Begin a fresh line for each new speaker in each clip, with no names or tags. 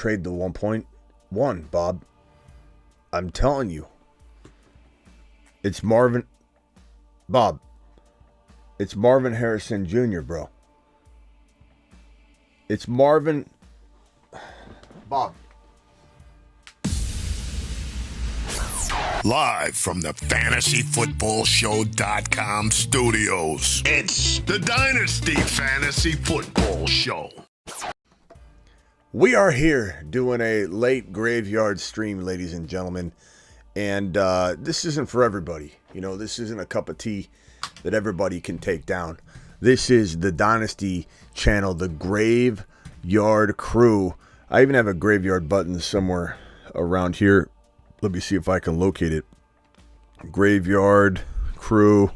trade the 1.1, Bob. I'm telling you. It's Marvin. Bob. It's Marvin Harrison Jr., bro. It's Marvin. Bob.
Live from the FantasyFootballShow.com studios, it's the Dynasty Fantasy Football Show.
We are here doing a late graveyard stream, ladies and gentlemen. And this isn't for everybody. You know, this isn't a cup of tea that everybody can take down. This is the Dynasty channel, the Graveyard Crew. I even have a graveyard button somewhere around here. Let me see if I can locate it. Graveyard Crew.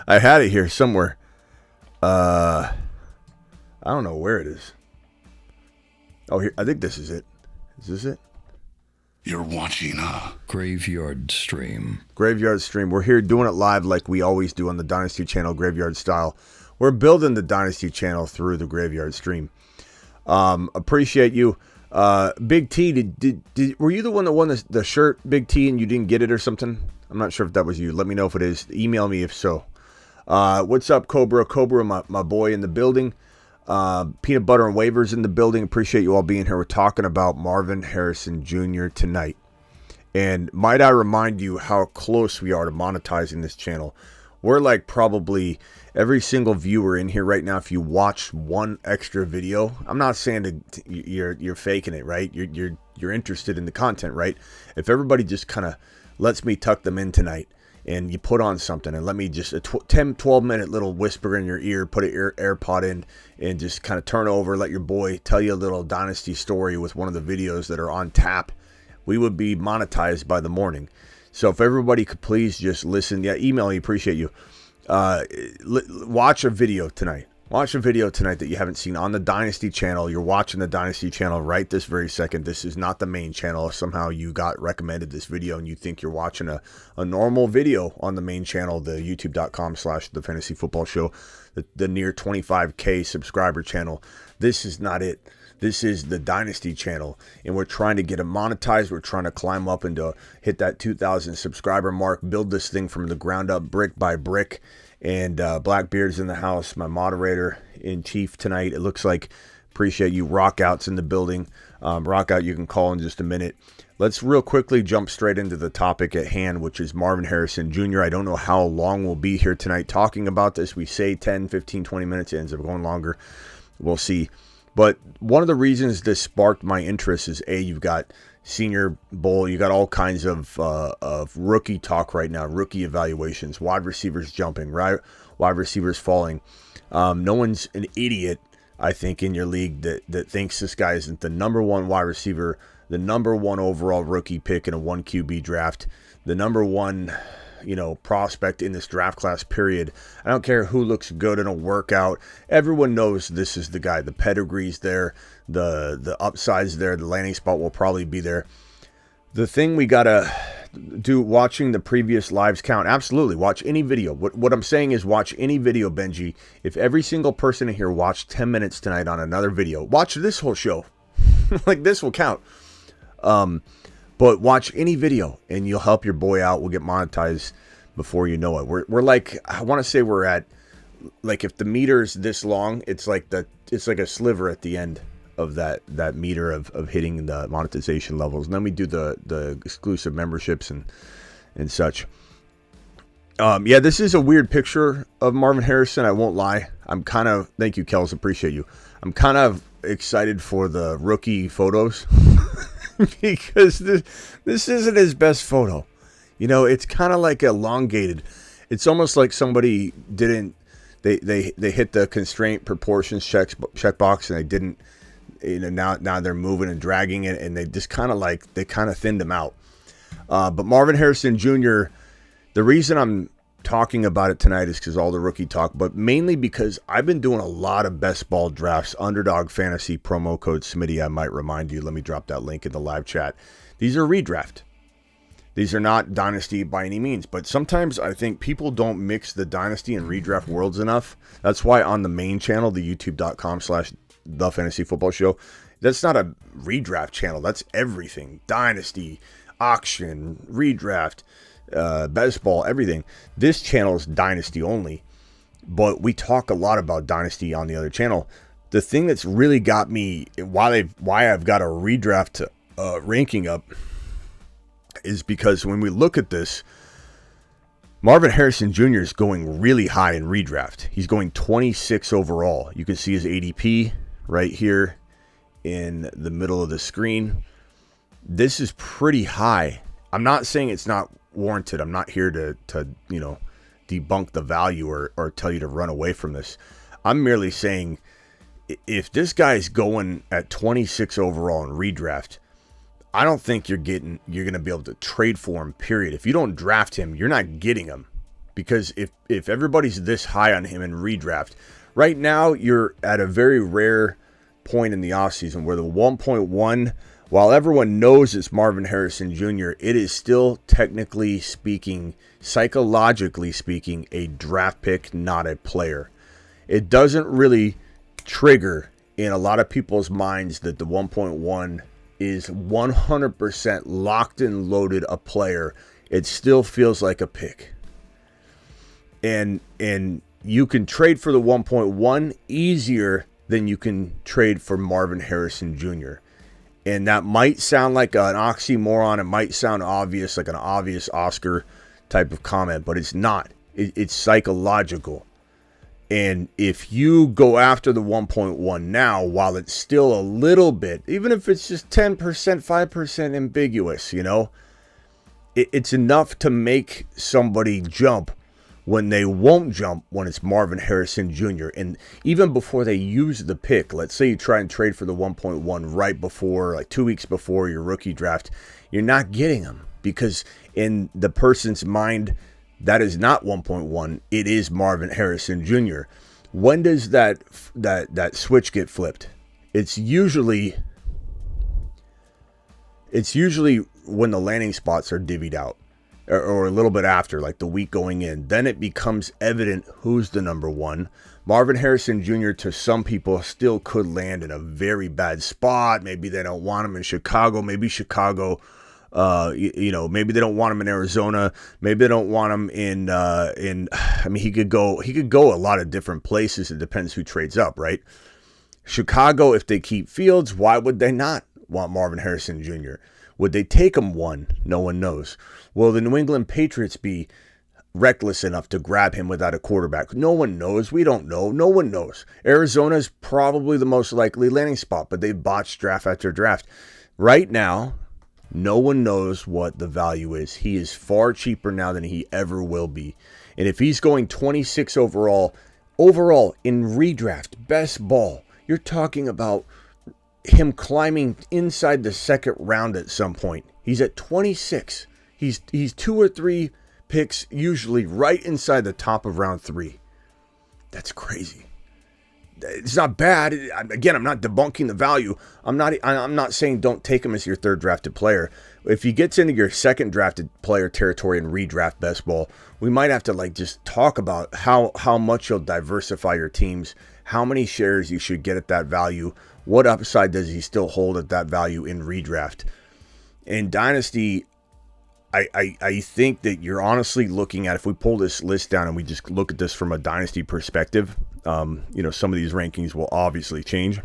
I had it here somewhere. I don't know where it is. Oh, here. I think this is it. Is this it?
You're watching a
Graveyard Stream.
Graveyard Stream. We're here doing it live like we always do on the Dynasty channel, Graveyard style. We're building the Dynasty channel through the Graveyard Stream. Appreciate you. Big T, were you the one that won the shirt, Big T, and you didn't get it or something? I'm not sure if that was you. Let me know if it is. Email me if so. What's up, Cobra? Cobra, my boy in the building. Peanut Butter and Waivers in the building. Appreciate you all being here. We're talking about Marvin Harrison Jr. tonight. And might I remind you how close we are to monetizing this channel. We're like probably every single viewer in here right now, if you watch one extra video, I'm not saying you're faking it, right? You're interested in the content, right? If everybody just kind of lets me tuck them in tonight and you put on something and let me just a 10-12 minute little whisper in your ear, put an AirPod in and just kind of turn over, let your boy tell you a little Dynasty story with one of the videos that are on tap, we would be monetized by the morning. So if everybody could please just listen, email me, appreciate you. Watch a video tonight. Watch a video tonight that you haven't seen on the Dynasty channel. You're watching the Dynasty channel right this very second. This is not the main channel. If somehow you got recommended this video and you think you're watching a normal video on the main channel, the youtube.com/the Fantasy Football Show, the near 25K subscriber channel, this is not it. This is the Dynasty channel, and we're trying to get it monetized. We're trying to climb up and to hit that 2,000 subscriber mark, build this thing from the ground up, brick by brick. And Blackbeard's in the house, my moderator in chief tonight. It looks like, appreciate you. Rockout's in the building. Rockout, you can call in just a minute. Let's real quickly jump straight into the topic at hand, which is Marvin Harrison Jr. I don't know how long we'll be here tonight talking about this. We say 10, 15, 20 minutes. It ends up going longer. We'll see. But one of the reasons this sparked my interest is, you've got Senior Bowl, you got all kinds of rookie talk right now, rookie evaluations, wide receivers jumping, right? Wide receivers falling. No one's an idiot, I think, in your league that thinks this guy isn't the number one wide receiver, the number one overall rookie pick in a 1 QB draft, the number one prospect in this draft class, period. I don't care who looks good in a workout. Everyone knows this is the guy. The pedigree's there. The upside's there. The landing spot will probably be there. The thing we got to do, watching the previous lives count. Absolutely. Watch any video. What I'm saying is watch any video, Benji. If every single person in here watched 10 minutes tonight on another video, watch this whole show. Like, this will count. But watch any video and you'll help your boy out. We'll get monetized before you know it. We're like, I want to say we're at, like, if the meter's this long, it's like a sliver at the end of that meter of hitting the monetization levels. And then we do the exclusive memberships and such. This is a weird picture of Marvin Harrison. I won't lie. Thank you, Kels. Appreciate you. I'm kind of excited for the rookie photos. Because this isn't his best photo. It's kind of like elongated. It's almost like somebody didn't, they hit the constraint proportions checkbox and they didn't, now they're moving and dragging it and they just kind of thinned him out. But Marvin Harrison Jr., the reason I'm talking about it tonight is because all the rookie talk, but mainly because I've been doing a lot of best ball drafts, Underdog Fantasy, promo code Smitty. I might remind you, let me drop that link in the live chat. These are redraft. These are not Dynasty by any means, but sometimes I think people don't mix the Dynasty and redraft worlds enough. That's why on the main channel, the youtube.com/the Fantasy Football Show, That's not a redraft channel. That's everything. Dynasty, auction, redraft, best ball, everything. This channel is Dynasty only. But we talk a lot about Dynasty on the other channel. The thing that's really got me, why I've got a redraft ranking up, is because when we look at this, Marvin Harrison Jr. is going really high in redraft. He's going 26 overall. You can see his ADP right here in the middle of the screen. This is pretty high. I'm not saying it's not warranted. I'm not here to debunk the value or tell you to run away from this. I'm merely saying if this guy's going at 26 overall in redraft, I don't think you're going to be able to trade for him, period. If you don't draft him, you're not getting him. Because if everybody's this high on him in redraft, right now you're at a very rare point in the offseason where the 1.1, while everyone knows it's Marvin Harrison Jr., it is still technically speaking, psychologically speaking, a draft pick, not a player. It doesn't really trigger in a lot of people's minds that the 1.1 is 100% locked and loaded a player. It still feels like a pick. And you can trade for the 1.1 easier than you can trade for Marvin Harrison Jr. And that might sound like an oxymoron. It might sound obvious, like an obvious Oscar type of comment, but it's not. It's psychological. And if you go after the 1.1 now, while it's still a little bit, even if it's just 10%, 5% ambiguous, it's enough to make somebody jump when they won't jump when it's Marvin Harrison Jr. And even before they use the pick, let's say you try and trade for the 1.1 right before, like 2 weeks before your rookie draft, you're not getting them because in the person's mind, that is not 1.1. It is Marvin Harrison Jr. When does that switch get flipped? It's usually when the landing spots are divvied out, or a little bit after, like the week going in. Then it becomes evident who's the number one. Marvin Harrison Jr. to some people still could land in a very bad spot. Maybe they don't want him in Chicago. Maybe Chicago. Maybe they don't want him in Arizona. Maybe they don't want him in. He could go a lot of different places. It depends who trades up, right? Chicago, if they keep Fields, why would they not want Marvin Harrison Jr.? Would they take him one? No one knows. Will the New England Patriots be reckless enough to grab him without a quarterback? No one knows. We don't know. No one knows. Arizona is probably the most likely landing spot, but they botched draft after draft. Right now, no one knows what the value is. He is far cheaper now than he ever will be. And if he's going 26 overall in redraft, best ball, you're talking about him climbing inside the second round at some point. He's at 26. He's 2 or 3 picks usually right inside the top of round 3. That's crazy. It's not bad. Again, I'm not debunking the value. I'm not saying don't take him as your third drafted player. If he gets into your second drafted player territory in redraft best ball, we might have to just talk about how much you'll diversify your teams, how many shares you should get at that value, what upside does he still hold at that value in redraft. In Dynasty, I think that you're honestly looking at, if we pull this list down and we just look at this from a Dynasty perspective, some of these rankings will obviously change,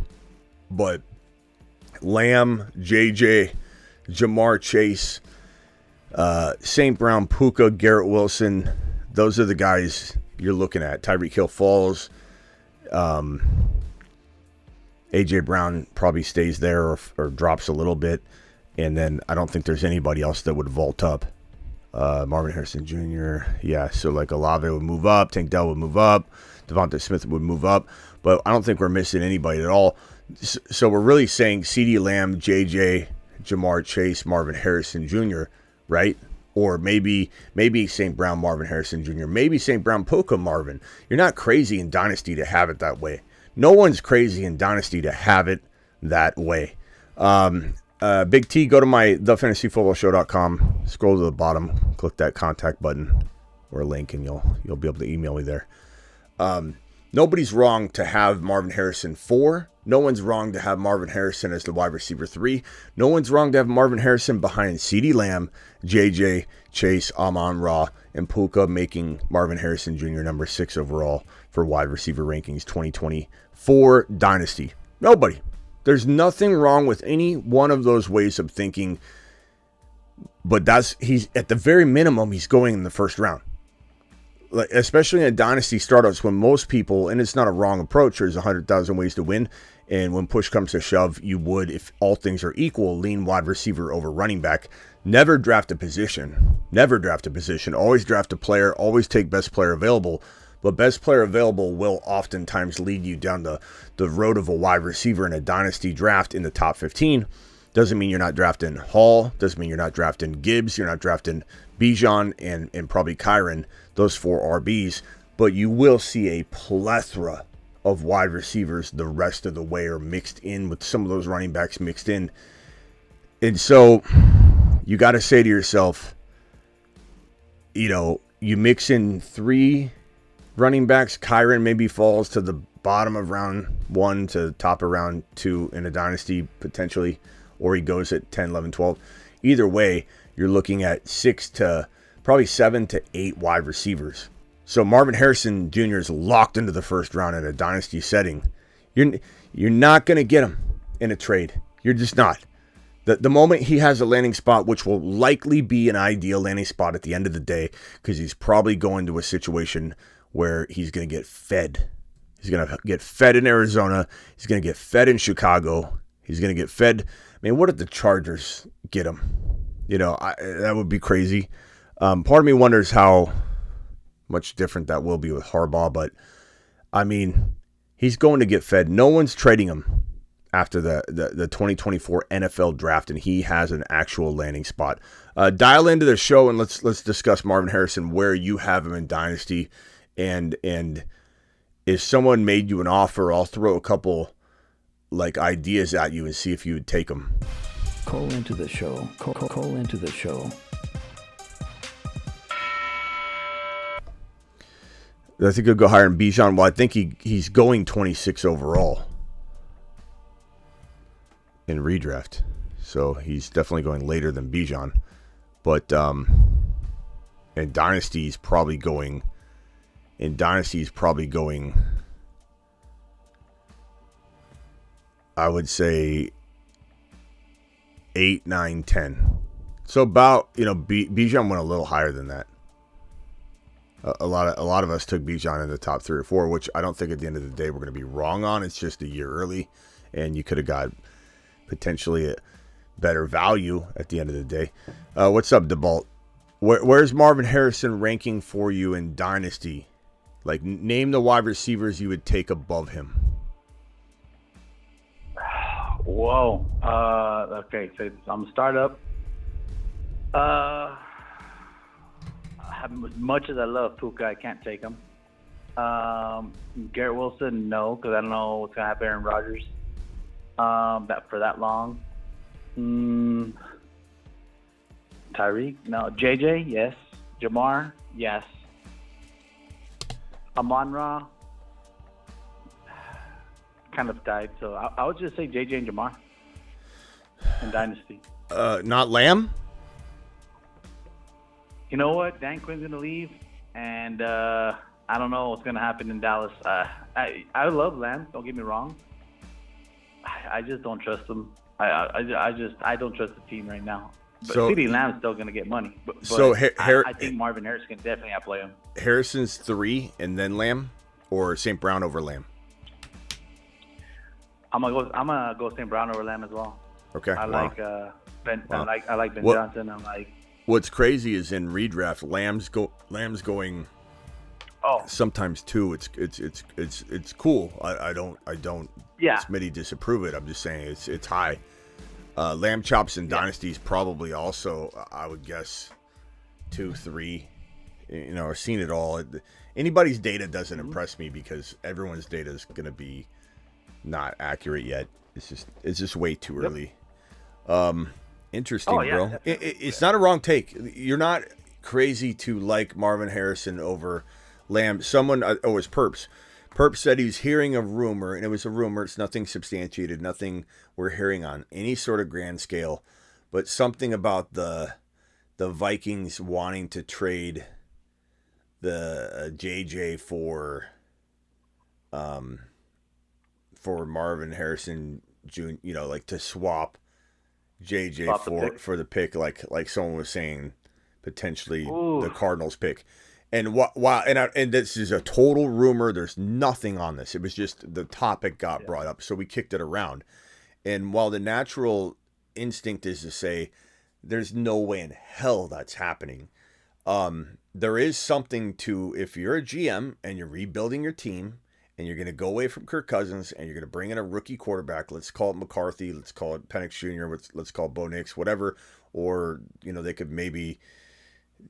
but Lamb, JJ, Jamar Chase, St. Brown, Puka, Garrett Wilson, those are the guys you're looking at. Tyreek Hill falls. A.J. Brown probably stays there or drops a little bit. And then I don't think there's anybody else that would vault up. Marvin Harrison Jr. Yeah, so like Olave would move up. Tank Dell would move up. Devonta Smith would move up. But I don't think we're missing anybody at all. So we're really saying CeeDee Lamb, JJ, Jamar Chase, Marvin Harrison Jr., right? Or maybe St. Brown, Marvin Harrison Jr., maybe St. Brown, Puka, Marvin. You're not crazy in Dynasty to have it that way. No one's crazy in Dynasty to have it that way. Big T, go to my thefantasyfootballshow.com, scroll to the bottom, click that contact button or a link, and you'll be able to email me there. Nobody's wrong to have Marvin Harrison 4 No one's wrong to have Marvin Harrison as the wide receiver 3. No one's wrong to have Marvin Harrison behind CeeDee Lamb, JJ, Chase, Amon-Ra, and Puka, making Marvin Harrison Jr. number 6 overall for wide receiver rankings 2024 Dynasty. Nobody. There's nothing wrong with any one of those ways of thinking, but he's at the very minimum, he's going in the first round. Like, especially in a dynasty startups, when most people, and it's not a wrong approach, there's 100,000 ways to win, and when push comes to shove, you would, if all things are equal, lean wide receiver over running back. Never draft a position. Never draft a position. Always draft a player. Always take best player available. But best player available will oftentimes lead you down the road of a wide receiver in a dynasty draft in the top 15. Doesn't mean you're not drafting Hall. Doesn't mean you're not drafting Gibbs. You're not drafting Bijan and probably Kyron, those 4 RBs. But you will see a plethora of wide receivers the rest of the way, or mixed in with some of those running backs mixed in. And so you got to say to yourself, you mix in 3 running backs. Kyron maybe falls to the bottom of round 1 to top of round 2 in a dynasty potentially, or he goes at 10, 11, 12. Either way, you're looking at 6 to probably 7 to 8 wide receivers. So Marvin Harrison Jr. is locked into the first round in a dynasty setting. You're not going to get him in a trade. You're just not. The moment he has a landing spot, which will likely be an ideal landing spot at the end of the day, because he's probably going to a situation where he's going to get fed. He's going to get fed in Arizona. He's going to get fed in Chicago. He's going to get fed. I mean, what if the Chargers get him? That would be crazy. Part of me wonders how much different that will be with Harbaugh. But, I mean, he's going to get fed. No one's trading him after the 2024 NFL draft, and he has an actual landing spot. Dial into the show, and let's discuss Marvin Harrison, where you have him in Dynasty. And if someone made you an offer, I'll throw a couple ideas at you and see if you would take them.
Call into the show. Call into the show.
I think he'll go higher than Bijan. Well, I think he's going 26 overall in redraft. So he's definitely going later than Bijan. But in Dynasty, he's probably going... I would say 8, 9, 10. So about, Bijan went a little higher than that. A lot of us took Bijan in the top 3 or 4, which I don't think at the end of the day we're going to be wrong on. It's just a year early, and you could have got potentially a better value at the end of the day. What's up, DeBalt? Where's Marvin Harrison ranking for you in Dynasty? Name the wide receivers you would take above him.
Whoa. Okay, so I'm a startup. As much as I love Puka, I can't take him. Garrett Wilson, no, because I don't know what's gonna happen. Aaron Rodgers, for that long. Tyreek, no. JJ, yes. Jamar, yes. Amon-Ra, kind of died, so I would just say JJ and Jamar in Dynasty.
Not Lamb?
You know what? Dan Quinn's going to leave, and I don't know what's going to happen in Dallas. I love Lamb, don't get me wrong. I just don't trust him. I don't trust the team right now. But CeeDee Lamb's still going to get money. But I think Marvin Harrison can definitely outplay him.
Harrison's 3 and then Lamb, or St. Brown over Lamb?
I'm gonna go St. Brown over Lamb as well.
Okay.
I like Ben.
Wow.
I like Ben Johnson. I'm like.
What's crazy is in redraft, Lamb's going.
Oh.
Sometimes 2. It's cool. I don't.
Yeah.
Smitty disapprove it. I'm just saying it's high. Lamb chops in Dynasty is probably also, I would guess, 2, 3. I've seen it all. Anybody's data doesn't impress me because everyone's data is going to be not accurate yet. It's just way too early. Interesting, bro. It's not a wrong take. You're not crazy to like Marvin Harrison over Lamb. Someone, it's Perps. Perp said he was hearing a rumor, and it was a rumor. It's nothing substantiated, nothing we're hearing on any sort of grand scale, but something about the Vikings wanting to trade the JJ for Marvin Harrison Jr. Like to swap JJ for the pick, like someone was saying, potentially the Cardinals pick. And and this is a total rumor. There's nothing on this. It was just the topic got brought up, so we kicked it around. And while the natural instinct is to say there's no way in hell that's happening, there is something to, if you're a GM and you're rebuilding your team and you're going to go away from Kirk Cousins and you're going to bring in a rookie quarterback, let's call it McCarthy, let's call it Penix Jr., let's call it Bo Nix, whatever, or they could maybe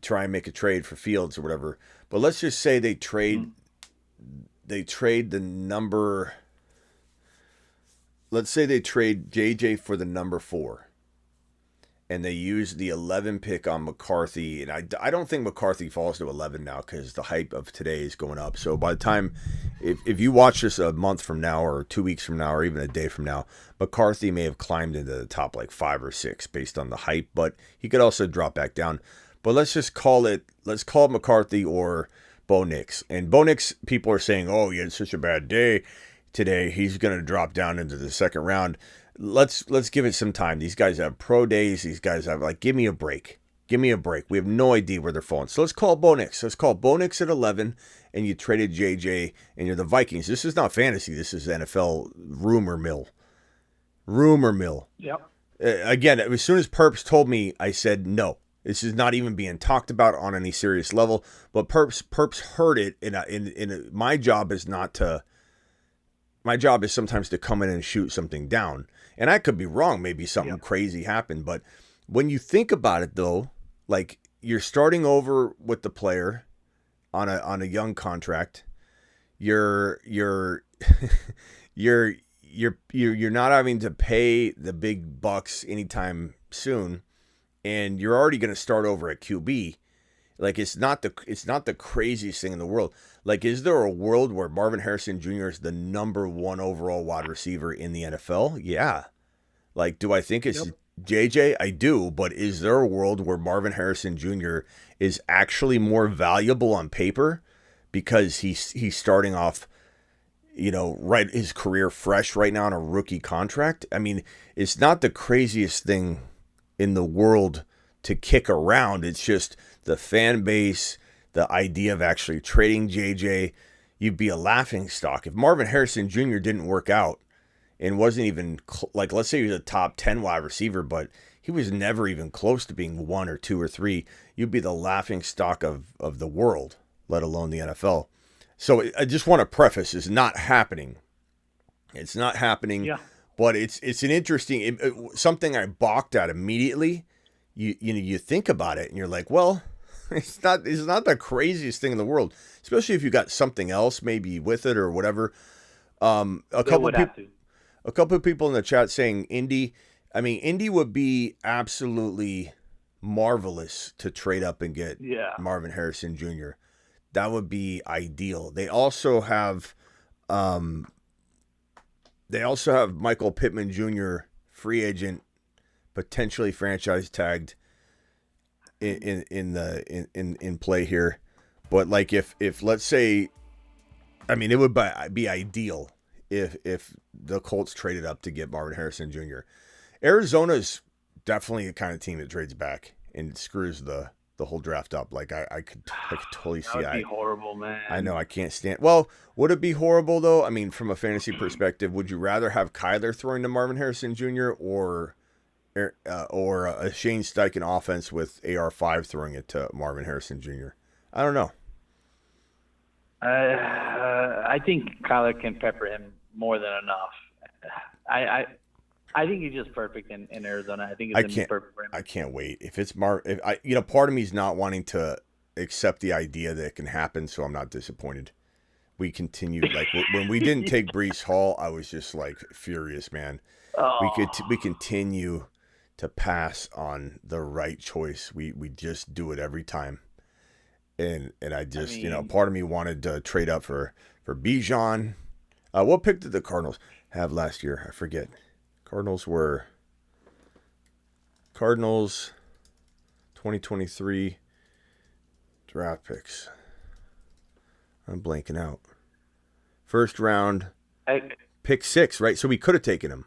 try and make a trade for Fields or whatever. But let's just say they trade the number. Let's say they trade JJ for the number 4, and they use the 11 pick on McCarthy. And I don't think McCarthy falls to 11 now because the hype of today is going up. So by the time, if you watch this a month from now or 2 weeks from now or even a day from now, McCarthy may have climbed into the top like 5 or 6 based on the hype, but he could also drop back down. But let's call it McCarthy or Bo Nix. And Bo Nix, people are saying, oh, you had such a bad day today, he's going to drop down into the second round. Let's give it some time. These guys have pro days. These guys have, give me a break. Give me a break. We have no idea where they're falling. So let's call Bo Nix. Let's call Bo Nix at 11, and you traded JJ, and you're the Vikings. This is not fantasy. This is NFL rumor mill. Rumor mill.
Yep.
Again, as soon as Perps told me, I said no. This is not even being talked about on any serious level. But Perps heard it, and my job is not to. My job is sometimes to come in and shoot something down, and I could be wrong. Maybe something crazy happened, but when you think about it, though, like you're starting over with the player on a young contract, you're you're not having to pay the big bucks anytime soon. And you're already going to start over at QB. Like it's not the craziest thing in the world. Like, is there a world where Marvin Harrison Jr. is the number 1 overall wide receiver in the NFL? Yeah. Like, do I think it's JJ? I do. But is there a world where Marvin Harrison Jr. is actually more valuable on paper because he's starting off, right, his career fresh right now on a rookie contract? I mean, it's not the craziest thing in the world to kick around. It's just the fan base, the idea of actually trading JJ. You'd be a laughing stock if Marvin Harrison Jr. didn't work out and wasn't even let's say he was a top 10 wide receiver, but he was never even close to being 1 or 2 or 3. You'd be the laughing stock of the world, let alone the NFL. So I just want to preface, it's not happening. It's not happening. Yeah. But it's an interesting something I balked at immediately. You think about it and you're like, well, it's not the craziest thing in the world, especially if you got something else maybe with it or whatever. A couple of people in the chat saying Indy would be absolutely marvelous to trade up and get Marvin Harrison Jr. That would be ideal. They also have Michael Pittman Jr., free agent, potentially franchise tagged in play here. But like if let's say, it would be ideal if the Colts traded up to get Marvin Harrison Jr. Arizona's definitely the kind of team that trades back and screws the whole draft up. Like I could totally see
that. Would be horrible, man.
I know, I can't stand. Well, would it be horrible though? I mean, from a fantasy perspective, would you rather have Kyler throwing to Marvin Harrison Jr. or a Shane Steichen offense with AR5 throwing it to Marvin Harrison Jr.? I don't know.
I think Kyler can pepper him more than enough. I think he's just perfect in Arizona. I think it's going to be perfect for him.
I can't wait. If it's part of me is not wanting to accept the idea that it can happen, so I'm not disappointed. We continued, like, when we didn't take Breece Hall, I was just, like, furious, man. Oh. We continue to pass on the right choice. We just do it every time. And I just, part of me wanted to trade up for for Bijan. What pick did the Cardinals have last year? I forget. Cardinals 2023 draft picks. I'm blanking out. First round, pick 6, right? So we could have taken him.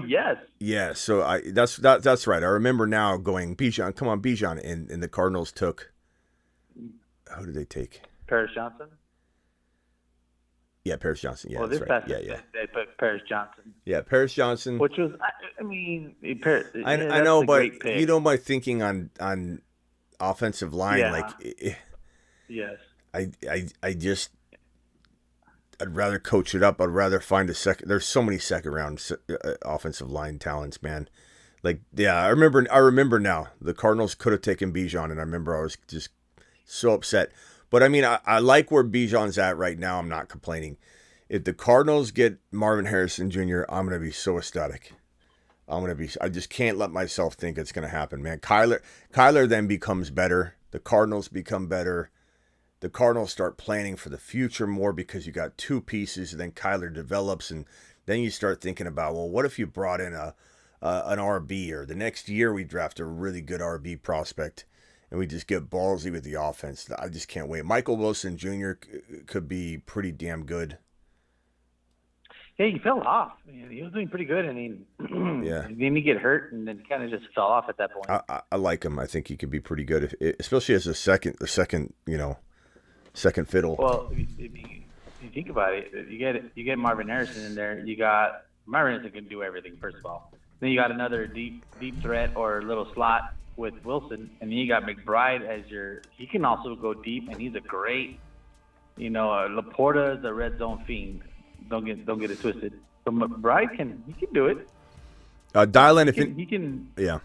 Yes.
Yeah, so that's right. I remember now going, Bijan, come on, Bijan. And the Cardinals took, who did they take?
Paris Johnson?
Yeah, Paris Johnson. Yeah,
well,
that's
this
right.
past
Yeah.
They put Paris Johnson.
Yeah, Paris Johnson.
Which was, I mean, Paris,
I know, but you know my thinking on offensive line.
Yeah.
Like,
yes.
I just, I'd rather coach it up. I'd rather find a second. There's so many second round offensive line talents, man. Like, yeah, I remember now. The Cardinals could have taken Bijan, and I remember I was just so upset. But I mean, I like where Bijan's at right now. I'm not complaining. If the Cardinals get Marvin Harrison Jr., I'm gonna be so ecstatic. I just can't let myself think it's gonna happen, man. Kyler then becomes better. The Cardinals become better. The Cardinals start planning for the future more because you got 2 pieces, and then Kyler develops, and then you start thinking about, well, what if you brought in an RB, or the next year we draft a really good RB prospect, and we just get ballsy with the offense. I just can't wait. Michael Wilson Jr. could be pretty damn good.
Yeah, he fell off. He was doing pretty good, and
Yeah.
then he get hurt, and then kind of just fell off at that point.
I like him. I think he could be pretty good, especially as a second, second fiddle.
Well, if you think about it, you get Marvin Harrison in there. You got Marvin Harrison can do everything. First of all, then you got another deep threat or little slot with Wilson, and then you got McBride as he can also go deep, and he's a great, Laporta is a red zone fiend. Don't get it twisted. But McBride can do it.
Dial in
he can.
Yeah.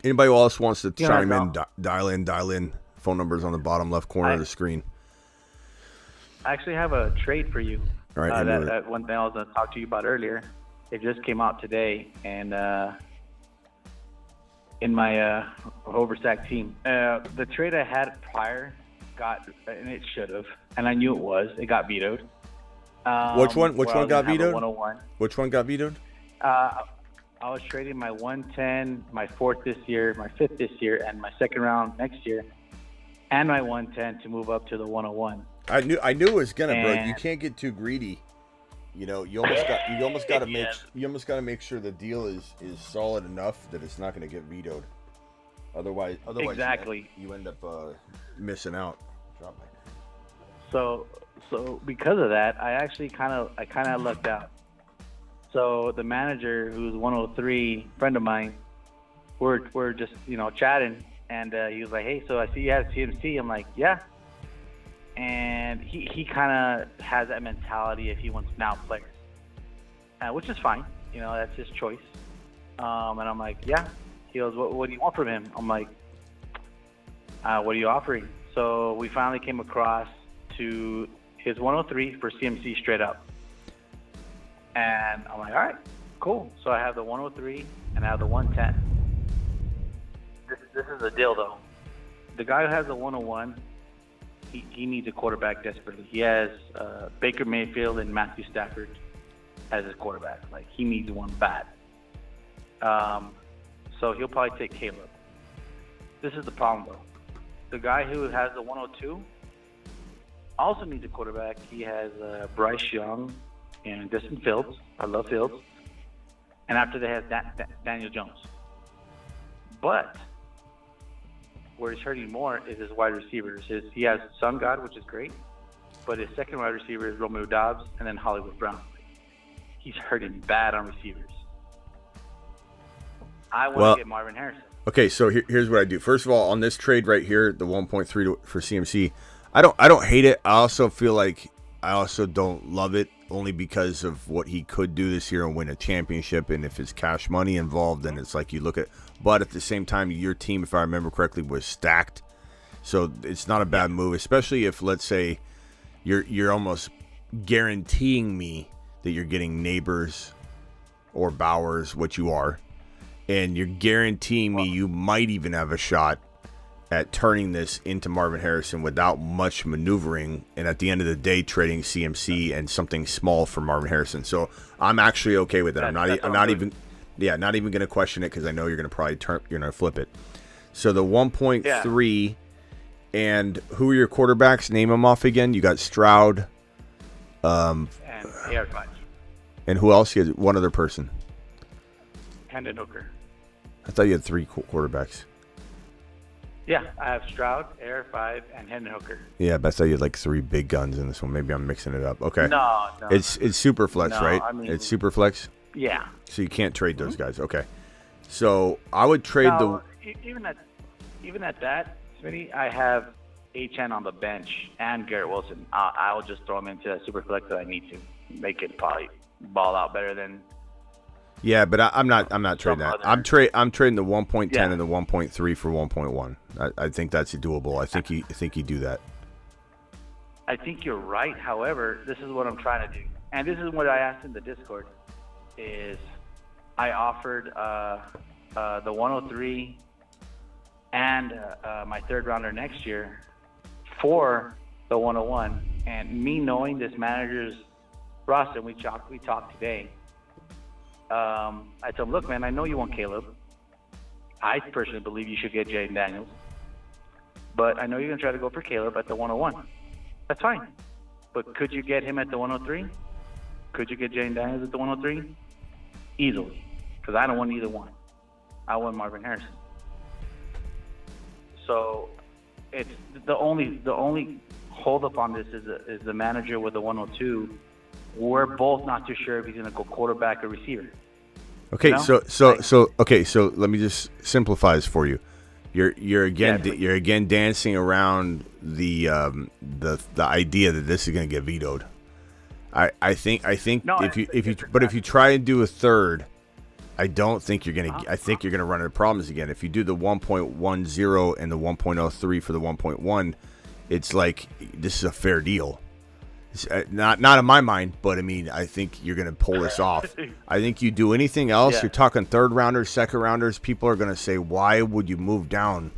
Anybody else wants to chime in? Dial in. Phone numbers on the bottom left corner of the screen.
I actually have a trade for you.
All right.
That one thing I was going to talk to you about earlier. It just came out today, and in my Overstack team, the trade I had prior and it should have, and I knew it was. It got vetoed.
Which one got vetoed?
101.
Which one got vetoed?
I was trading my 110, my 4th this year, my 5th this year, and my 2nd round next year, and my 110 to move up to the 101.
I knew it was gonna, bro. You can't get too greedy. You almost got to make sure the deal is solid enough that it's not going to get vetoed. Otherwise,
exactly.
You end up missing out.
So because of that, I actually kind of lucked out. So the manager, who's 103, friend of mine, we're just chatting, and he was like, "Hey, so I see you have CMC." I'm like, "Yeah." And he kind of has that mentality if he wants now players, which is fine. That's his choice. And I'm like, yeah. He goes, what do you want from him? I'm like, what are you offering? So we finally came across to his 103 for CMC straight up. And I'm like, all right, cool. So I have the 103 and I have the 110. This is the deal, though. The guy who has the 101, he needs a quarterback desperately. He has Baker Mayfield and Matthew Stafford as his quarterback. Like, he needs one bad. So he'll probably take Caleb. This is the problem, though. The guy who has the 102 also needs a quarterback. He has Bryce Young and Justin Fields. I love Fields. And after they have Daniel Jones. But where he's hurting more is his wide receivers. He has Sun God, which is great, but his second wide receiver is Romeo Doubs and then Hollywood Brown. He's hurting bad on receivers. I want to get Marvin Harrison.
Okay, so here's what I do. First of all, on this trade right here, the 1.3 for CMC, I don't hate it. I also feel like I also don't love it, only because of what he could do this year and win a championship. And if it's cash money involved, then it's like you look at. But at the same time, your team, if I remember correctly, was stacked, so it's not a bad move. Especially if, let's say, you're almost guaranteeing me that you're getting Neighbors or Bowers, what you are, and you're guaranteeing me you might even have a shot at turning this into Marvin Harrison without much maneuvering, and at the end of the day trading CMC and something small for Marvin Harrison. So I'm actually okay with it. I'm not even going to question it because I know you're going to probably flip it. So the 1.3 and who are your quarterbacks? Name them off again. You got Stroud,
and Air 5.
And who else? You had one other person.
Hendon Hooker.
I thought you had 3 quarterbacks.
Yeah, I have Stroud, Air 5, and Hendon Hooker.
Yeah, but I thought you had like 3 big guns in this one. Maybe I'm mixing it up. Okay.
No.
It's super flex,
no,
right?
I mean,
it's super flex.
Yeah.
So you can't trade those guys. Okay. So I would trade
even at that, Smitty, I have Achane on the bench and Garrett Wilson. I will just throw him into that super flex that I need to make it probably ball out better than.
Yeah, but I'm not trading that. I'm trading the 1.10 and the 1.3 for 1.1. I think that's doable. I think you do that.
I think you're right. However, this is what I'm trying to do, and this is what I asked in the Discord. Is I offered the 103 and my 3rd rounder next year for the 101, and me knowing this manager's roster, we talked today. I told him, look, man, I know you want Caleb. I personally believe you should get Jaden Daniels. But I know you're going to try to go for Caleb at the 101. That's fine. But could you get him at the 103? Could you get Jaden Daniels at the 103? Easily. Because I don't want either one. I want Marvin Harrison. So it's the only hold up on this is the manager with the 102. We're both not too sure if he's going to go quarterback or receiver.
Okay, you know? so let me just simplify this for you. You're again dancing around the idea that this is going to get vetoed. I think if you try and do a third, I don't think you're gonna. I think you're gonna run into problems again. If you do the 1.10 and the 1.03 for the 1.1, it's like this is a fair deal. It's not in my mind, but I mean, I think you're gonna pull this off. I think you do anything else, you're talking 3rd rounders, 2nd rounders. People are gonna say, "Why would you move down?"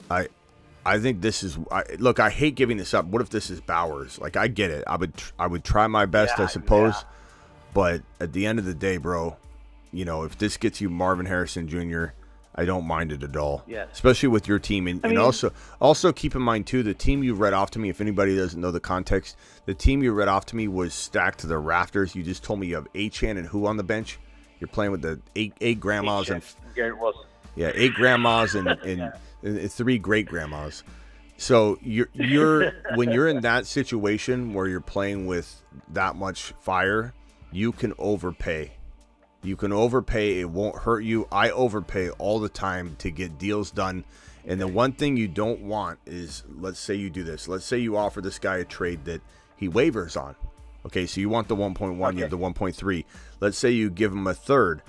I think this is. Look, I hate giving this up. What if this is Bowers? Like, I get it. I would try my best, I suppose. Yeah. But at the end of the day, bro, you know, if this gets you Marvin Harrison Jr., I don't mind it at all. Yes. Especially with your team. And also keep in mind, too, the team you read off to me, if anybody doesn't know the context, the team you read off to me was stacked to the rafters. You just told me you have Achane and who on the bench? You're playing with the eight grandmas and
Garrett Wilson.
Yeah, 8 grandmas and 3 great grandmas. So you're when you're in that situation where you're playing with that much fire, you can overpay. You can overpay. It won't hurt you. I overpay all the time to get deals done. And the one thing you don't want is, let's say you do this. Let's say you offer this guy a trade that he waivers on. Okay, so you want the 1.1, you have the 1.3. Let's say you give him a third.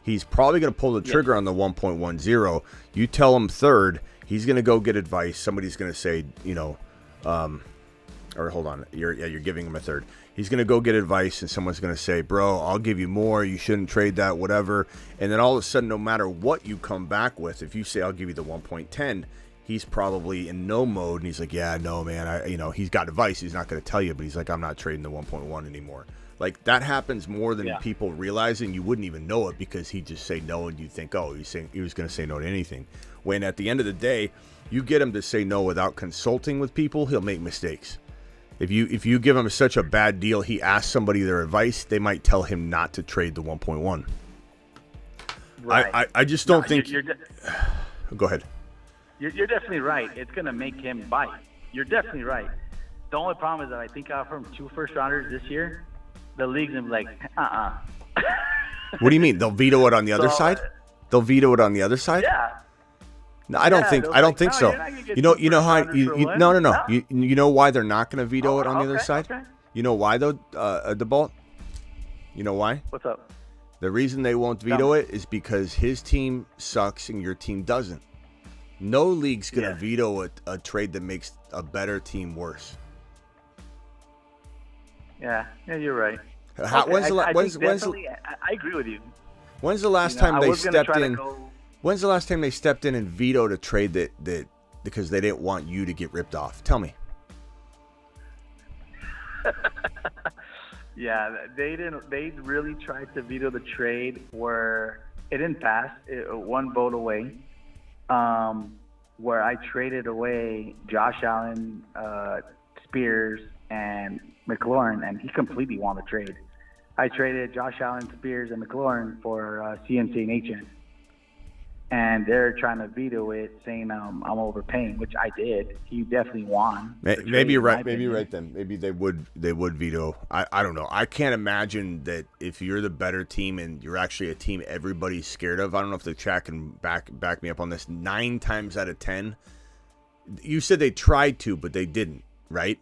He's probably going to pull the trigger on the 1.10. You tell him third. He's going to go get advice. Somebody's going to say, or hold on. You're giving him a third. He's going to go get advice, and someone's going to say, bro, I'll give you more. You shouldn't trade that, whatever. And then all of a sudden, no matter what you come back with, if you say, I'll give you the 1.10, he's probably in no mode. And he's like, yeah, no, man. He's got advice. He's not going to tell you, but he's like, I'm not trading the 1.1 anymore. Like, that happens more than people realize, and you wouldn't even know it because he'd just say no, and you think, oh, he was going to say no to anything. When at the end of the day, you get him to say no without consulting with people, he'll make mistakes. If you give him such a bad deal, he asks somebody their advice, they might tell him not to trade the 1.1. Right. I just don't think. Go ahead.
You're definitely right. It's going to make him bite. You're definitely right. The only problem is that I think I offer him 2 first-rounders this year. The league's going to be like,
What do you mean? They'll veto it on the other side? They'll veto it on the other side?
Yeah.
No, I don't think so. You know how no. You know why they're not going to veto it on the other side? Okay. You know why though, DeBalt? You know why?
What's up?
The reason they won't veto it is because his team sucks and your team doesn't. No league's going to veto a trade that makes a better team worse.
Yeah, you're right.
I agree with you.
When's
the last time they stepped in? When's the last time they stepped in and vetoed a trade that because they didn't want you to get ripped off? Tell me.
Yeah, they didn't. They really tried to veto the trade where it didn't pass. One vote away. Where I traded away Josh Allen, Spears, and McLaurin, and he completely won the trade. I traded Josh Allen, Spears, and McLaurin for CMC and HN. And they're trying to veto it, saying I'm overpaying, which I did. He definitely won.
Maybe you're right. Maybe you're right then. Maybe they would veto. I don't know. I can't imagine that if you're the better team and you're actually a team everybody's scared of. I don't know if the chat can back me up on this. 9 times out of 10, you said they tried to, but they didn't, right?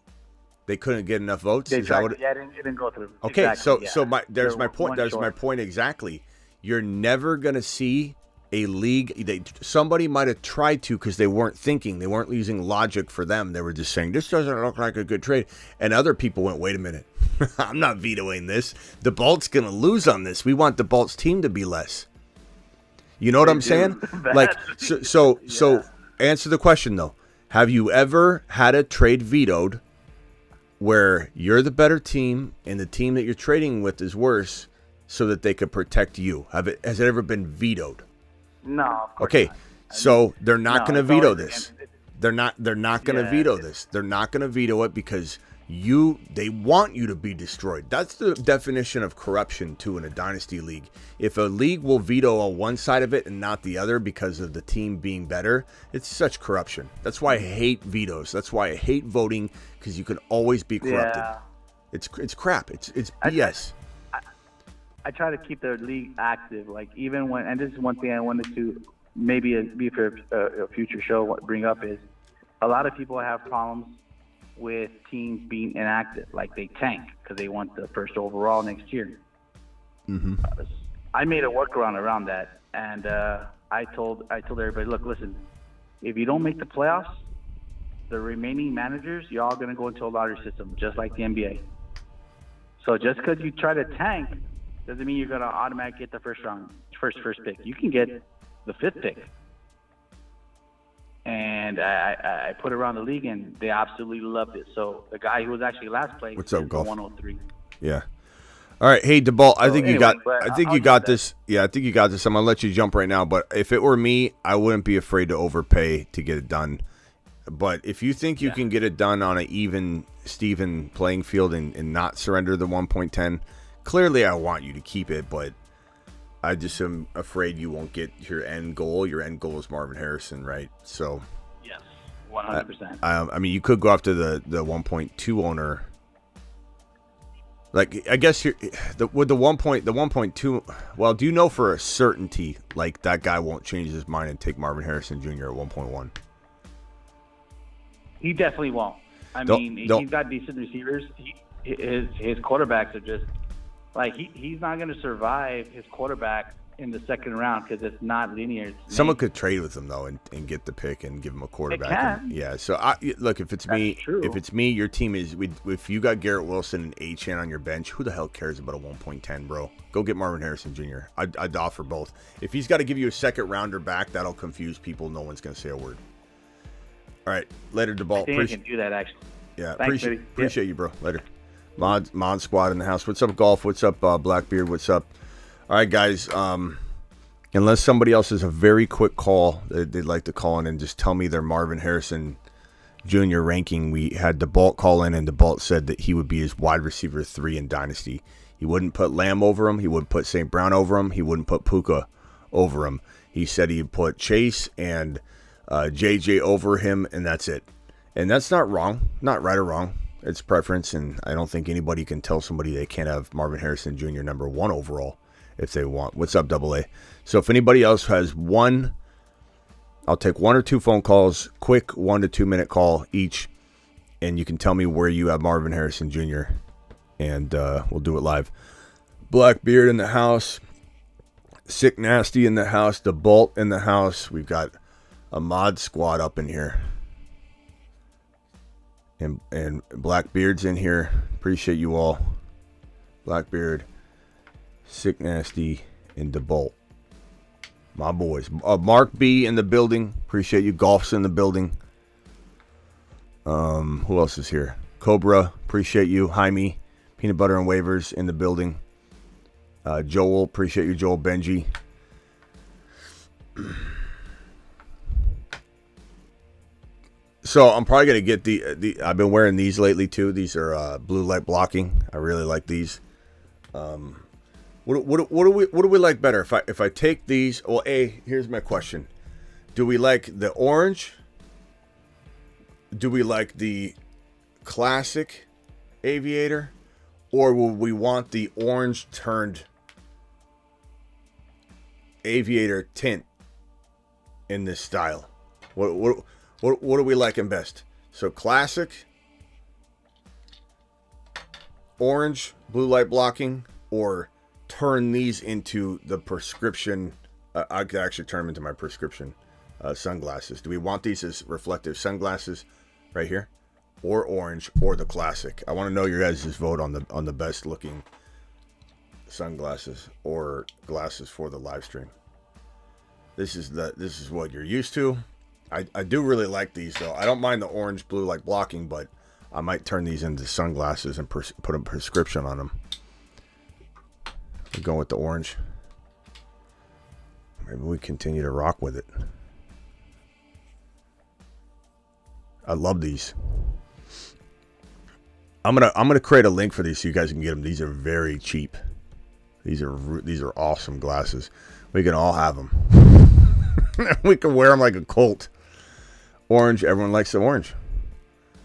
They couldn't get enough votes.
It didn't go through.
Okay,
exactly,
there's my point. There's my point exactly. You're never gonna see a league. Somebody might have tried to because they weren't thinking. They weren't using logic for them. They were just saying, this doesn't look like a good trade. And other people went, wait a minute. I'm not vetoing this. The Bolt's going to lose on this. We want the Bolt's team to be less. You know what I'm saying? Like, so answer the question, though. Have you ever had a trade vetoed where you're the better team and the team that you're trading with is worse so that they could protect you? Has it ever been vetoed?
No. Of course
Okay,
not.
so they're not going to veto this.
Again,
They're not going to veto this. They're not going to veto it because they want you to be destroyed. That's the definition of corruption too in a dynasty league. If a league will veto on one side of it and not the other because of the team being better, it's such corruption. That's why I hate vetoes. That's why I hate voting, because you can always be corrupted.
Yeah.
It's crap. It's BS.
I try to keep the league active, like even when, and this is one thing I wanted to maybe be for a future show bring up is a lot of people have problems with teams being inactive, like they tank because they want the first overall next year.
Mm-hmm.
I made a workaround around that, and I told everybody, look, listen, if you don't make the playoffs, the remaining managers, you're all going to go into a lottery system, just like the NBA. So just because you try to tank doesn't mean you're going to automatically get the first pick. You can get the 5th pick. And I put it around the league, and they absolutely loved it. So the guy who was actually last place
What's up,
is
Golf?
103.
Yeah. All right, hey DeBalt, I think you got
this.
Yeah, I think you got this. I'm gonna let you jump right now, but if it were me, I wouldn't be afraid to overpay to get it done. But if you think you can get it done on an even Steven playing field and not surrender the 1.10, clearly I want you to keep it, but I just am afraid you won't get your end goal. Your end goal is Marvin Harrison, right? So
Yes, 100%.
I mean, you could go after the 1.2 owner. Like, I guess with the 1.2. Well, do you know for a certainty like that guy won't change his mind and take Marvin Harrison Jr. at 1.1?
He definitely won't. I mean, he's got decent receivers. His quarterbacks are just like he's not going to survive his quarterback in the second round because it's not linear.
Someone could trade with him though and get the pick and give him a quarterback.
It can.
Yeah. So look, if it's me, your team is. If you got Garrett Wilson and HN on your bench, who the hell cares about a 1.10, bro? Go get Marvin Harrison Jr. I'd offer both. If he's got to give you a second rounder back, that'll confuse people. No one's going to say a word. All right, later, DeBalt.
I can do that actually.
Yeah,
Thanks,
appreciate you, bro. Later. Mod squad in the house. What's up, Golf? What's up, Blackbeard? What's up? All right, guys. Unless somebody else has a very quick call that they'd like to call in and just tell me their Marvin Harrison Jr. ranking. We had DeBalt call in, and DeBalt said that he would be his wide receiver 3 in Dynasty. He wouldn't put Lamb over him. He wouldn't put St. Brown over him. He wouldn't put Puka over him. He said he'd put Chase and JJ over him, and that's it. And that's not wrong. Not right or wrong. It's preference, and I don't think anybody can tell somebody they can't have Marvin Harrison Jr. number 1 overall if they want. What's up, Double A? So if anybody else has one, I'll take 1 or 2 phone calls, quick 1 to 2 minute call each, and you can tell me where you have Marvin Harrison Jr., and we'll do it live. Blackbeard in the house, Sick Nasty in the house, DeBalt in the house. We've got a mod squad up in here. And Blackbeard's in here. Appreciate you all. Blackbeard, Sick Nasty, and DeBalt. My boys. Mark B in the building. Appreciate you. Golf's in the building. Who else is here? Cobra. Appreciate you. Jaime. Peanut Butter and Waivers in the building. Joel. Appreciate you, Joel. Benji. So I'm probably going to get the I've been wearing these lately too. These are blue light blocking. I really like these. What do we like better? If I take these, well, here's my question. Do we like the orange? Do we like the classic aviator? Or will we want the orange turned aviator tint in this style? What are we liking best? So classic, orange, blue light blocking, or turn these into the prescription. I could actually turn them into my prescription sunglasses. Do we want these as reflective sunglasses right here, or orange, or the classic? I want to know your guys' vote on the best looking sunglasses or glasses for the live stream. This is what you're used to. I do really like these though. I don't mind the orange blue light blocking, but I might turn these into sunglasses and put a prescription on them. We're going with the orange. Maybe we continue to rock with it. I love these. I'm gonna create a link for these so you guys can get them. These are very cheap. These are awesome glasses. We can all have them. We can wear them like a Colt. Orange. Everyone likes the orange.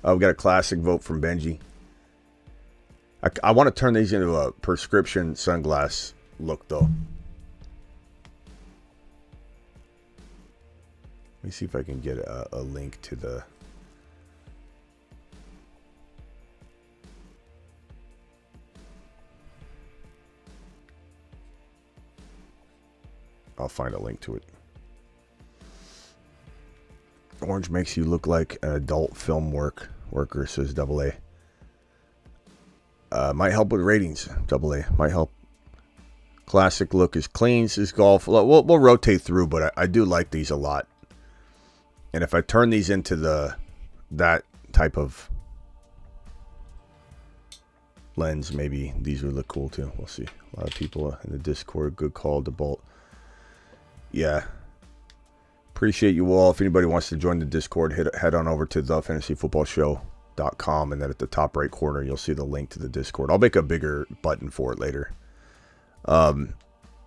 We got a classic vote from Benji. I want to turn these into a prescription sunglass look, though. Let me see if I can get a link to the... I'll find a link to it. Orange makes you look like an adult film worker, says AA. Might help with ratings, AA. Might help. Classic look is clean, says Golf. We'll rotate through, but I do like these a lot. And if I turn these into that type of lens, maybe these would look cool too. We'll see. A lot of people in the Discord. Good call to Bolt. Yeah. Appreciate you all. If anybody wants to join the Discord, head on over to thefantasyfootballshow.com, and then at the top right corner you'll see the link to the Discord. I'll make a bigger button for it later. All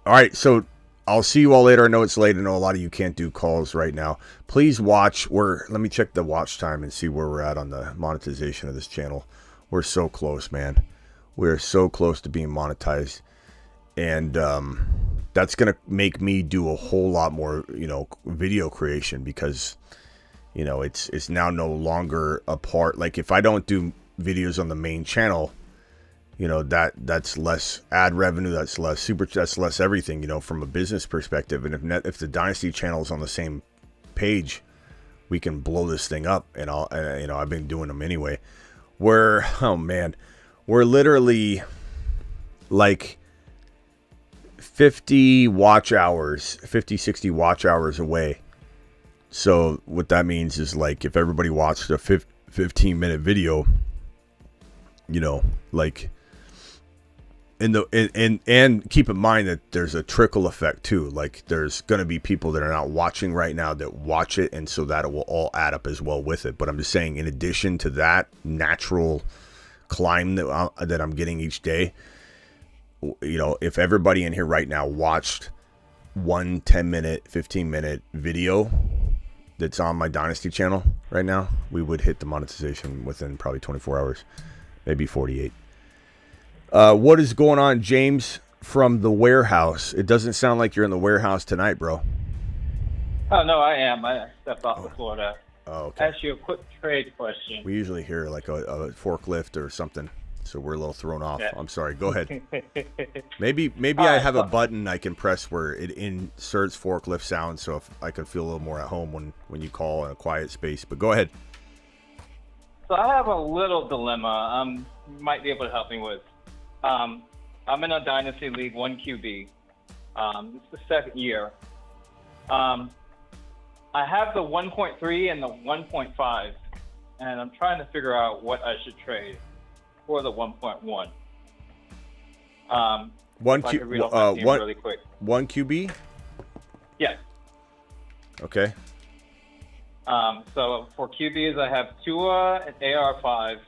right, so I'll see you all later. I know it's late. I know a lot of you can't do calls right now. Please watch. Let me check the watch time and see where we're at on the monetization of this channel. We're so close, man. We're so close to being monetized, and that's going to make me do a whole lot more, video creation, because, it's now no longer a part. Like, if I don't do videos on the main channel, that's less ad revenue, that's less that's less everything, from a business perspective. And if the Dynasty channel is on the same page, we can blow this thing up. And I've been doing them anyway. We're literally like 50, 60 watch hours away. So what that means is, like, if everybody watched a 15-minute video, and keep in mind that there's a trickle effect too. Like, there's going to be people that are not watching right now that watch it, and so that it will all add up as well with it. But I'm just saying, in addition to that natural climb that I'm getting each day, if everybody in here right now watched one 10-minute, 15-minute video that's on my Dynasty channel right now, we would hit the monetization within probably 24 hours, maybe 48. What is going on, James from the warehouse? It doesn't sound like you're in the warehouse tonight, bro.
Oh, no, I am. I stepped off the floor to
okay.
ask you a quick trade question.
We usually hear like a forklift or something, so we're a little thrown off. Yeah. I'm sorry. Go ahead. Maybe I have a button I can press where it inserts forklift sound, so if I can feel a little more at home when you call in a quiet space. But go ahead.
So I have a little dilemma. You might be able to help me with. I'm in a Dynasty League, 1 QB. It's the second year. I have the 1.3 and the 1.5, and I'm trying to figure out what I should trade for the 1.1.
One
if I
Q,
could read off my team really quick.
One QB.
Yes.
Okay.
So for QBs, I have Tua and AR5.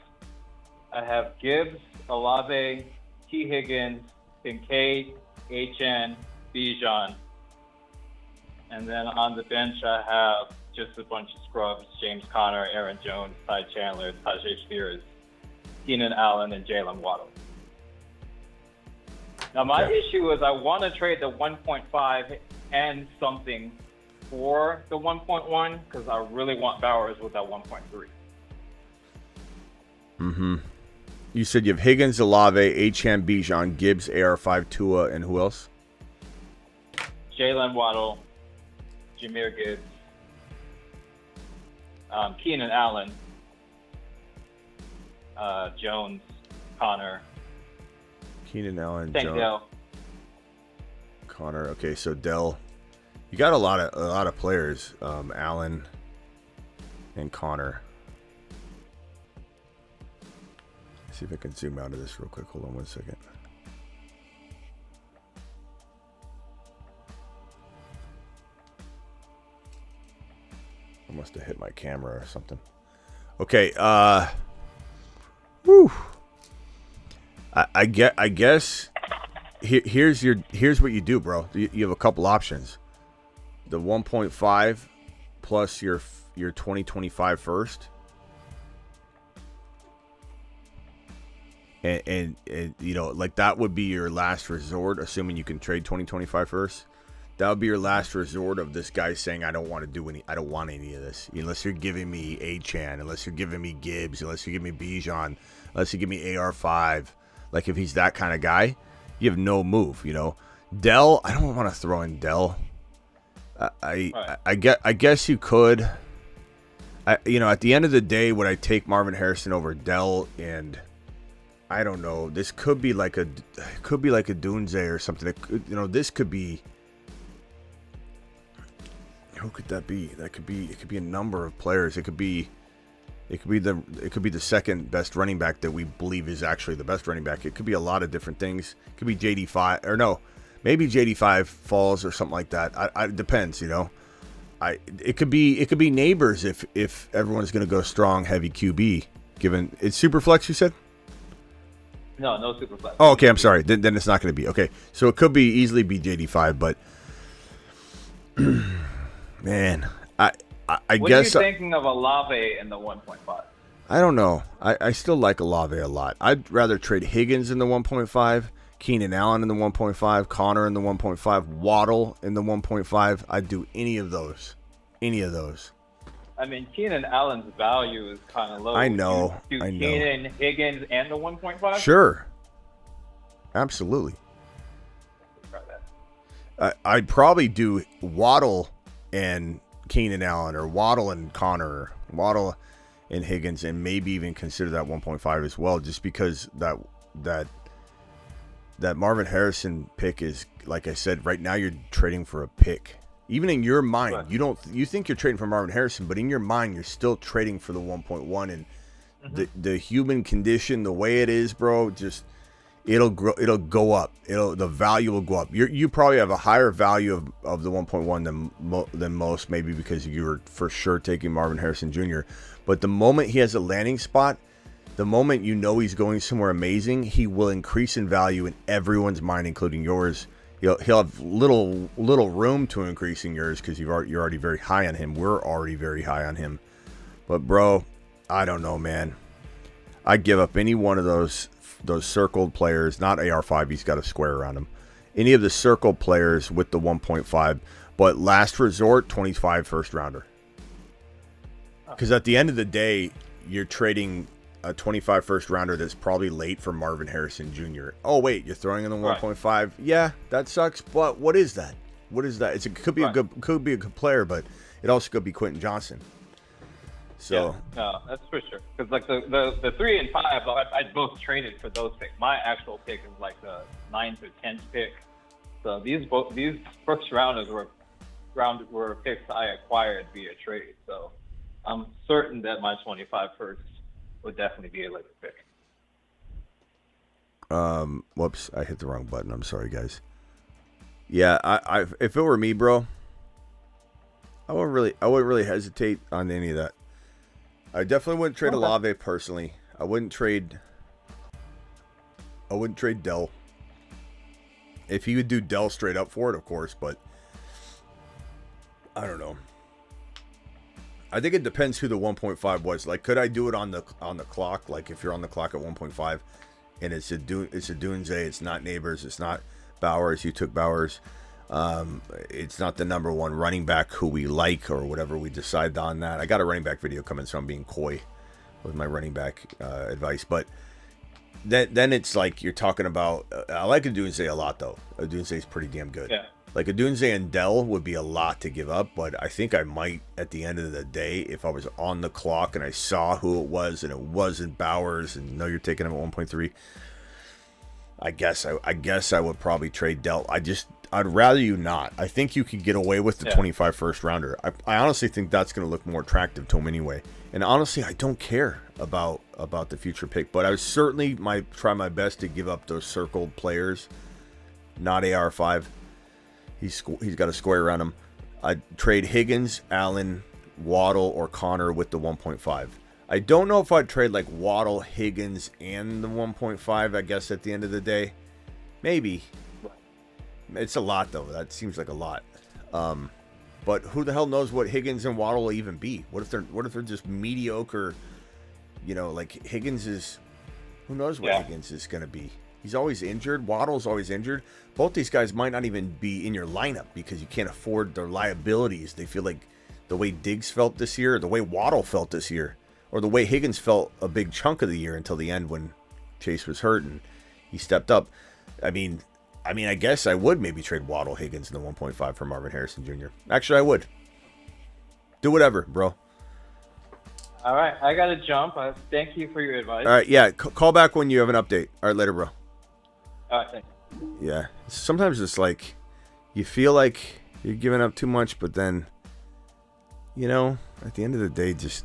I have Gibbs, Olave, T. Higgins, Kincaid, HN, Bijan. And then on the bench, I have just a bunch of scrubs: James Conner, Aaron Jones, Ty Chandler, Tajay Spears, Keenan Allen, and Jalen Waddle. Now, my issue is I want to trade the 1.5 and something for the 1.1 because I really want Bowers with that 1.3.
Mm-hmm. You said you have Higgins, Olave, Achane, Bijan, Gibbs, AR5, Tua, and who else?
Jalen Waddle, Jahmyr Gibbs, Keenan Allen, Jones, Connor,
Keenan Allen,
Tank
Jones,
Dell.
Connor. Okay, so Dell, you got a lot of players. Allen and Connor. Let's see if I can zoom out of this real quick. Hold on 1 second. I must have hit my camera or something. Okay, whew. I guess here's what you do, bro. You have a couple options. The 1.5 plus your 2025 first. And you know, like that would be your last resort, assuming you can trade 2025 first. That would be your last resort of this guy saying, I don't want any of this. Unless you're giving me Achane, unless you're giving me Gibbs, unless you give me Bijan, unless you give me AR5. Like if he's that kind of guy, you have no move, you know. Dell, I don't want to throw in Dell. I guess you could. You know, at the end of the day, would I take Marvin Harrison over Dell? And I don't know. This could be like a Dunze or something. This could be. Who could that be? It could be a number of players. It could be the second best running back that we believe is actually the best running back. It could be a lot of different things. It could be JD5 or no, maybe JD5 falls or something like that. It depends, you know. It could be Neighbors if everyone's going to go strong heavy QB. Given it's super flex, you said.
No super flex.
Oh, okay. I'm sorry. Then it's not going to be okay. So it could be easily be JD5, but. Man, I
what
guess.
What are you thinking of Olave in the 1.5?
I don't know. I still like Olave a lot. I'd rather trade Higgins in the 1.5, Keenan Allen in the 1.5, Connor in the 1.5, Waddle in the 1.5. I'd do any of those.
I mean, Keenan Allen's value is kind of low.
I know.
Keenan, Higgins, and the 1.5?
Sure. Absolutely. I'd probably do Waddle and Keenan Allen, or Waddle and Connor, or Waddle and Higgins, and maybe even consider that 1.5 as well, just because that Marvin Harrison pick is, like I said, right now you're trading for a pick. Even in your mind, right. You think you're trading for Marvin Harrison, but in your mind you're still trading for the 1.1, and the human condition, the way it is, bro, just it'll go up. The value will go up. You probably have a higher value of the 1.1 than most, maybe because you're for sure taking Marvin Harrison Jr. But the moment he has a landing spot, the moment you know he's going somewhere amazing, he will increase in value in everyone's mind, including yours. He'll have little room to increase in yours because you're already very high on him. We're already very high on him. But bro, I don't know, man. I'd give up any one of those circled players, not AR5, he's got a square around him. Any of the circled players with the 1.5, but last resort, 25 first rounder. Because at the end of the day, you're trading a 25 first rounder that's probably late for Marvin Harrison Jr. Oh, wait, you're throwing in the 1.5? Right. Yeah, that sucks, but what is that? It could be a good player, but it also could be Quentin Johnson. So
yeah, no, that's for sure. Because like the 3 and 5, I both traded for those picks. My actual pick is like the 9th or 10th pick. So these first rounders were picks I acquired via trade. So I'm certain that my 25 first would definitely be a Laker pick.
Whoops, I hit the wrong button. I'm sorry, guys. Yeah, I if it were me, bro, I wouldn't really hesitate on any of that. I definitely wouldn't trade Olave personally. I wouldn't trade Dell. If he would do Dell straight up for it, of course, but I don't know. I think it depends who the 1.5 was. Like, could I do it on the clock? Like, if you're on the clock at 1.5, and it's a Dunze, it's not Neighbors, it's not Bowers. You took Bowers. It's not the number one running back who we like or whatever we decide on that. I got a running back video coming, so I'm being coy with my running back advice. But then it's like you're talking about. I like Dunze a lot though. Dunze is pretty damn good.
Yeah.
Like Dunze and Dell would be a lot to give up, but I think I might at the end of the day, if I was on the clock and I saw who it was and it wasn't Bowers, and no, you're taking him at 1.3. I guess I would probably trade Dell. I'd rather you not. I think you could get away with the 25 first rounder. I honestly think that's going to look more attractive to him anyway. And honestly, I don't care about the future pick, but I certainly might try my best to give up those circled players, not AR5. He's got a square around him. I'd trade Higgins, Allen, Waddle, or Connor with the 1.5. I don't know if I'd trade like Waddle, Higgins, and the 1.5, I guess, at the end of the day. Maybe. It's a lot, though. That seems like a lot. But who the hell knows what Higgins and Waddle will even be? What if they're just mediocre? You know, like Higgins is... Who knows what Higgins is going to be? He's always injured. Waddle's always injured. Both these guys might not even be in your lineup because you can't afford their liabilities. They feel like the way Diggs felt this year, or the way Waddle felt this year, or the way Higgins felt a big chunk of the year until the end when Chase was hurt and he stepped up. I mean, I guess I would maybe trade Waddle, Higgins, in the 1.5 for Marvin Harrison Jr. Actually, I would. Do whatever, bro.
All right, I got to jump. Thank you for your advice.
All right, yeah, call back when you have an update. All right, later, bro.
All right, thanks.
Yeah, sometimes it's like you feel like you're giving up too much, but then, you know, at the end of the day, just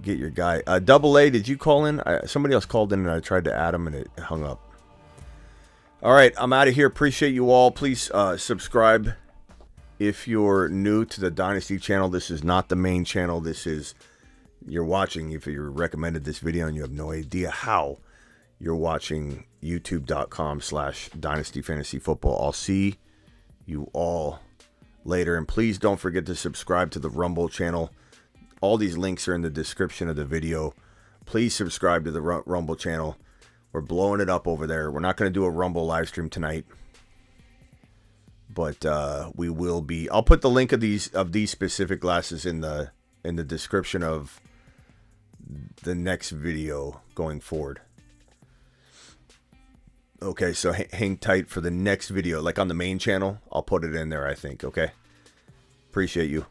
get your guy. Double A, did you call in? Somebody else called in and I tried to add him and it hung up. All right, I'm out of here. Appreciate you all. Please subscribe if you're new to the Dynasty channel. This is not the main channel. This is, you're watching, if you recommended this video and you have no idea how, you're watching youtube.com/Dynasty Fantasy Football. I'll see you all later. And please don't forget to subscribe to the Rumble channel. All these links are in the description of the video. Please subscribe to the Rumble channel. We're blowing it up over there. We're not going to do a Rumble live stream tonight, but we will be. I'll put the link of these specific glasses in the description of the next video going forward. Okay, so hang tight for the next video, like on the main channel. I'll put it in there, I think. Okay, appreciate you.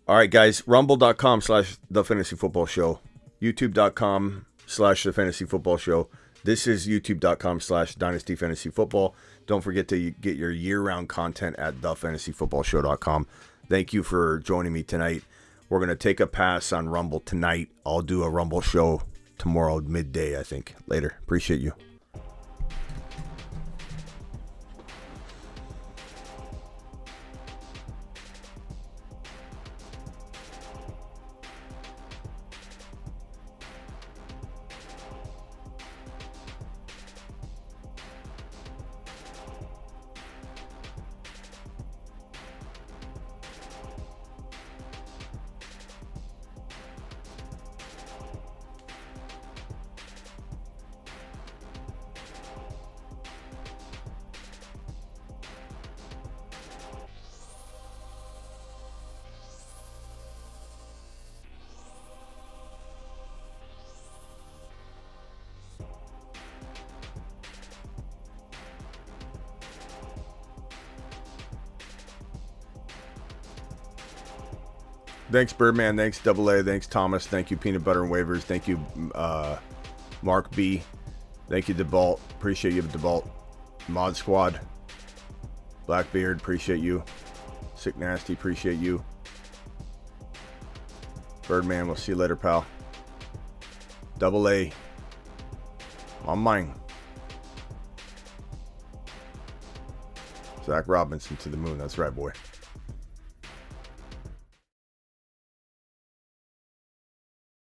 All right, guys. Rumble.com/The Fantasy Football Show. YouTube.com/The Fantasy Football Show. This is youtube.com/Dynasty Fantasy Football. Don't forget to get your year-round content at thefantasyfootballshow.com. Thank you for joining me tonight. We're going to take a pass on Rumble tonight. I'll do a Rumble show tomorrow midday, I think. Later. Appreciate you. Thanks, Birdman. Thanks, Double A. Thanks, Thomas. Thank you, Peanut Butter and Waivers. Thank you, Mark B. Thank you, DeBalt. Appreciate you, DeBalt. Mod Squad. Blackbeard. Appreciate you. Sick Nasty, appreciate you. Birdman, we'll see you later, pal. Double A. On mine. Zach Robinson to the moon. That's right, boy.